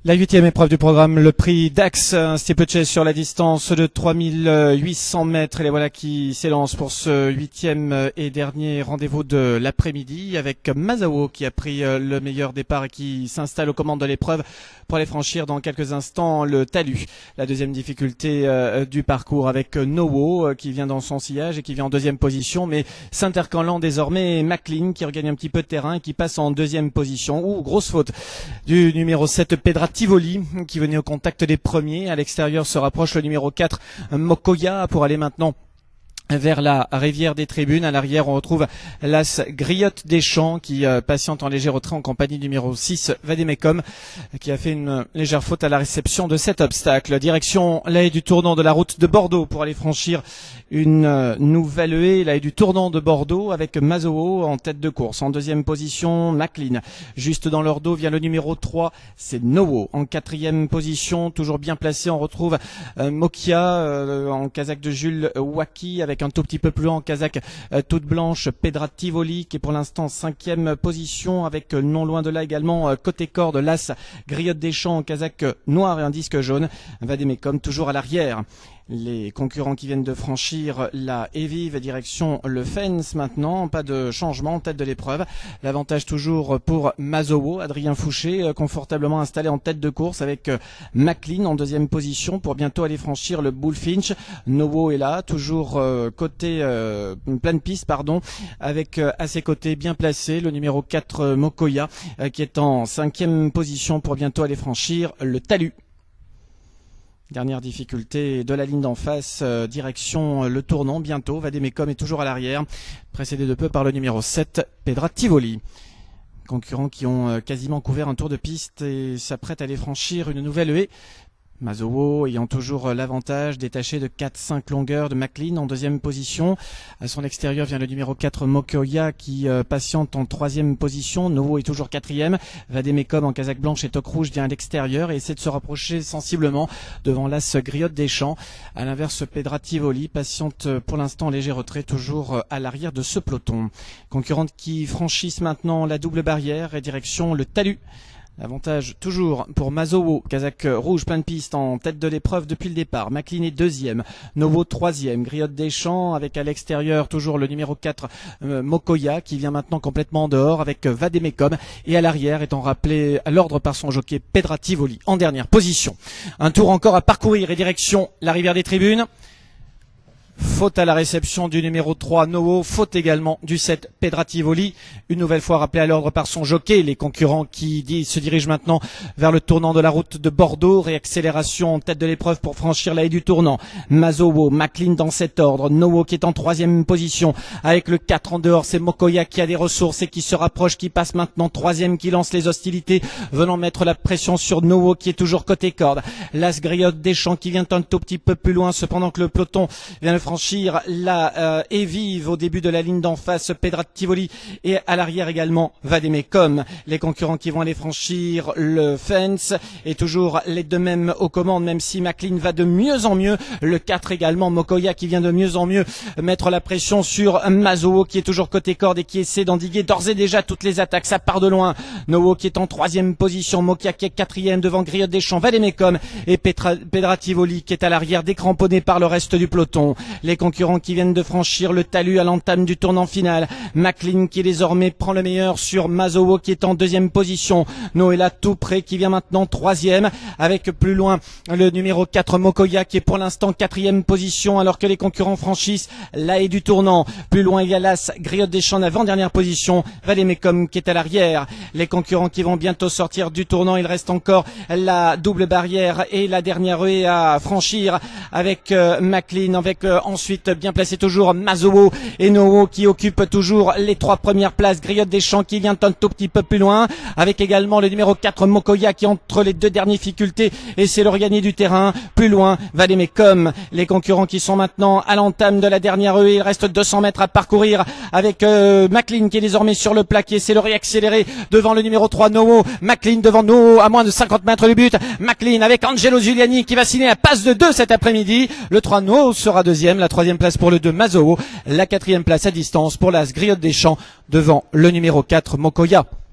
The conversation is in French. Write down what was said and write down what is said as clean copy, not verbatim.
La 8e épreuve du programme, le prix Dax, un steeplechase sur la distance de 3800 mètres. Et les voilà qui s'élancent pour ce 8e et dernier rendez-vous de l'après-midi avec Masao qui a pris le meilleur départ et qui s'installe aux commandes de l'épreuve pour aller franchir dans quelques instants le talus. La deuxième difficulté du parcours avec Nowo qui vient dans son sillage et qui vient en deuxième position, mais s'intercalant désormais McLean qui regagne un petit peu de terrain et qui passe en deuxième position. Grosse faute du numéro 7 Pedra Tivoli qui venait au contact des premiers. À l'extérieur se rapproche le numéro 4 Mokoya pour aller maintenant vers la rivière des tribunes. À l'arrière, on retrouve l'As Griotte des Champs qui patiente en léger retrait en compagnie du numéro 6 Vademekom qui a fait une légère faute à la réception de cet obstacle. Direction la haie du tournant de la route de Bordeaux pour aller franchir une nouvelle haie, la haie du tournant de Bordeaux avec Masao en tête de course. En deuxième position, McLean. Juste dans leur dos vient le numéro 3, c'est Nowo. En quatrième position, toujours bien placé, on retrouve Mokia en casaque de Jules Waki avec un tout petit peu plus loin en casaque toute blanche Pedra Tivoli qui est pour l'instant cinquième position avec non loin de là également côté corde l'As Griotte des Champs en casaque noir et un disque jaune. Vademekom toujours à l'arrière. Les concurrents qui viennent de franchir la Evive direction le Fens maintenant, pas de changement en tête de l'épreuve. L'avantage toujours pour Masao, Adrien Fouché confortablement installé en tête de course avec McLean en deuxième position pour bientôt aller franchir le Bullfinch. Nowo est là, toujours côté pleine piste avec à ses côtés bien placé le numéro 4 Mokoya qui est en cinquième position pour bientôt aller franchir le talus. Dernière difficulté de la ligne d'en face, direction le tournant bientôt. Vademekom est toujours à l'arrière, précédé de peu par le numéro 7, Pedra Tivoli. Concurrents qui ont quasiment couvert un tour de piste et s'apprêtent à aller franchir une nouvelle haie. Masao ayant toujours l'avantage détaché de 4-5 longueurs de McLean en deuxième position. À son extérieur vient le numéro 4 Mokoya qui patiente en troisième position. Nowo est toujours quatrième. Vademekom en casaque blanche et toque rouge vient à l'extérieur et essaie de se rapprocher sensiblement devant l'As Griotte des Champs. À l'inverse, Pedra Tivoli patiente pour l'instant en léger retrait toujours à l'arrière de ce peloton. Concurrentes qui franchissent maintenant la double barrière et direction le talus. Avantage toujours pour Masao, casaque rouge plein de piste en tête de l'épreuve depuis le départ. McLean est deuxième, Nowo troisième, Griotte des Champs avec à l'extérieur toujours le numéro 4 Mokoya qui vient maintenant complètement en dehors avec Vademekom et à l'arrière étant rappelé à l'ordre par son jockey Pedra Tivoli en dernière position. Un tour encore à parcourir et direction la rivière des tribunes. Faute à la réception du numéro 3 Nowo, faute également du 7 Pedra Tivoli, une nouvelle fois rappelé à l'ordre par son jockey. Les concurrents qui se dirigent maintenant vers le tournant de la route de Bordeaux, réaccélération en tête de l'épreuve pour franchir la haie du tournant. Masao, McLean dans cet ordre, Nowo qui est en troisième position avec le 4 en dehors, c'est Mokoya qui a des ressources et qui se rapproche, qui passe maintenant troisième, qui lance les hostilités, venant mettre la pression sur Nowo qui est toujours côté corde. L'As Griotte des Champs qui vient un tout petit peu plus loin, cependant que le peloton vient de franchir la Evive au début de la ligne d'en face, Pedra Tivoli et à l'arrière également Vademekom. Les concurrents qui vont aller franchir le Fens et toujours les deux mêmes aux commandes, même si McLean va de mieux en mieux. Le 4 également, Mokoya qui vient de mieux en mieux mettre la pression sur Masao qui est toujours côté corde et qui essaie d'endiguer d'ores et déjà toutes les attaques. Ça part de loin. Nowo qui est en troisième position, Mokoya qui est quatrième devant Griotte des Champs, Vademekom et Pedra Tivoli qui est à l'arrière décramponné par le reste du peloton. Les concurrents qui viennent de franchir le talus à l'entame du tournant final. McLean qui désormais prend le meilleur sur Masao qui est en deuxième position. Nowo est là tout près qui vient maintenant troisième avec plus loin le numéro 4 Mokoya qui est pour l'instant quatrième position alors que les concurrents franchissent la haie du tournant. Plus loin il y a l'As Griotte des Champs en avant-dernière position. Vademekom qui est à l'arrière. Les concurrents qui vont bientôt sortir du tournant. Il reste encore la double barrière et la dernière haie à franchir avec McLean avec ensuite bien placé toujours Masao et Nowo qui occupent toujours les trois premières places. Griotte des Champs qui vient un tout petit peu plus loin avec également le numéro 4 Mokoya qui entre les deux dernières difficultés et c'est le regagné du terrain. Plus loin Vademekom. Les concurrents qui sont maintenant à l'entame de la dernière haie. Il reste 200 mètres à parcourir avec McLean qui est désormais sur le plaqué. C'est le réaccéléré devant le numéro 3 Nowo. McLean devant Nowo à moins de 50 mètres du but. McLean avec Angelo Giuliani qui va signer la passe de 2 cet après-midi. Le 3 Nowo sera deuxième. La troisième place pour le 2 Masao. La quatrième place à distance pour l'As Griotte des Champs devant le numéro 4 Mokoya.